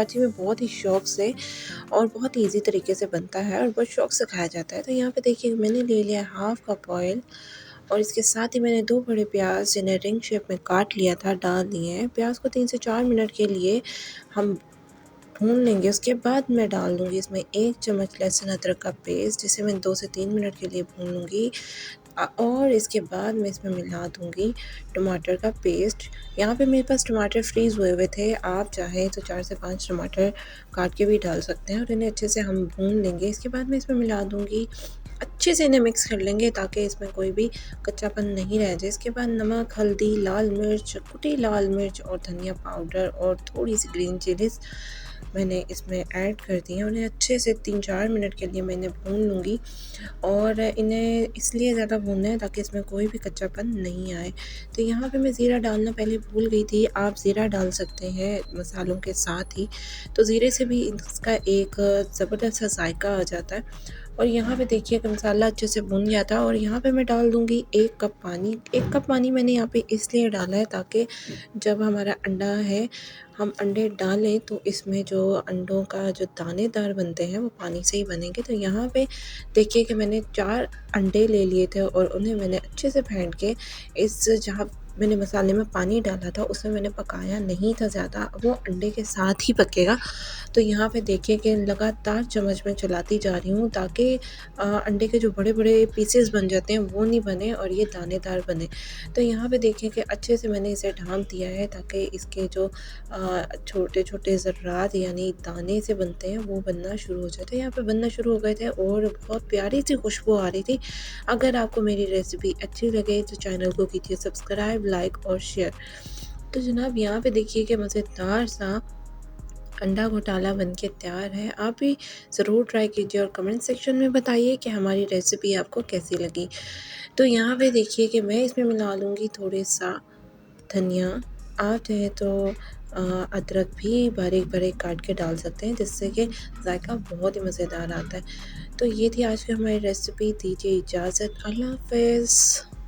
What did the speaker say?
कराची में बहुत ही शौक से और बहुत ही ईज़ी तरीके से बनता है और बहुत शौक से खाया जाता है। तो यहाँ पे देखिए मैंने ले लिया हाफ़ कप ऑयल और इसके साथ ही मैंने 2 बड़े प्याज़ जिन्हें रिंग शेप में काट लिया था डाल दिए हैं। प्याज़ को 3 से 4 मिनट के लिए हम भून लेंगे। उसके बाद मैं डाल दूँगी इसमें 1 चम्मच लहसुन अदरक का पेस्ट जिसे मैं 2 से 3 मिनट के लिए भून लूँगी। और इसके बाद मैं इसमें मिला दूँगी टमाटर का पेस्ट। यहाँ पे मेरे पास टमाटर फ्रीज़ हुए हुए थे, आप चाहें तो 4 से 5 टमाटर काट के भी डाल सकते हैं और इन्हें अच्छे से हम भून लेंगे। इसके बाद मैं इसमें मिला दूँगी, अच्छे से इन्हें मिक्स कर लेंगे ताकि इसमें कोई भी कच्चापन नहीं रह जाए। इसके बाद नमक, हल्दी, लाल मिर्च, कुटी लाल मिर्च और धनिया पाउडर और थोड़ी-सी ग्रीन चिलीज़ मैंने इसमें ऐड कर दी हैं और इन्हें अच्छे से 3-4 मिनट के लिए मैं इन्हें भून लूँगी और इन्हें इसलिए ज़्यादा भूनना है ताकि इसमें कोई भी कच्चापन नहीं आए। तो यहाँ पे मैं ज़ीरा डालना पहले भूल गई थी, आप ज़ीरा डाल सकते हैं मसालों के साथ ही। तो ज़ीरे से भी इसका एक ज़बरदस्त सा जायका आ जाता है। और यहाँ पे देखिए कि मसाला अच्छे से भुन गया था और यहाँ पे मैं डाल दूँगी 1 कप पानी। 1 कप पानी मैंने यहाँ पे इसलिए डाला है ताकि जब हमारा अंडा है, हम अंडे डालें तो इसमें जो अंडों का जो दानेदार बनते हैं वो पानी से ही बनेंगे। तो यहाँ पे देखिए कि मैंने 4 अंडे ले लिए थे और उन्हें मैंने अच्छे से फेंट के इस जहाँ मैंने मसाले में पानी डाला था उसमें मैंने पकाया नहीं था ज़्यादा, वो अंडे के साथ ही पकेगा। तो यहाँ पे देखिए कि लगातार चम्मच में चलाती जा रही हूँ ताकि अंडे के जो बड़े-बड़े पीसेस बन जाते हैं वो नहीं बने और ये दानेदार बने। तो यहाँ पे देखिए कि अच्छे से मैंने इसे ढाँप दिया है ताकि इसके जो छोटे-छोटे ज़र्रात यानी दाने से बनते हैं वो बनना शुरू हो जाए। तो यहाँ पे बनना शुरू हो गए थे और बहुत प्यारी सी खुशबू आ रही थी। अगर आपको मेरी रेसिपी अच्छी लगे तो चैनल को कीजिए सब्सक्राइब, लाइक और शेयर। तो जनाब यहाँ पे देखिए कि मज़ेदार सा अंडा घोटाला बनके तैयार है। आप भी ज़रूर ट्राई कीजिए और कमेंट सेक्शन में बताइए कि हमारी रेसिपी आपको कैसी लगी। तो यहाँ पे देखिए कि मैं इसमें मिला लूँगी थोड़ा-सा धनिया। आप चाहें तो अदरक भी बारीक-बारीक काट के डाल सकते हैं जिससे कि ज़ायका बहुत ही मज़ेदार आता है। तो ये थी आज की हमारी रेसिपी। दीजिए इजाज़त। अल्लाह हाफ़िज़।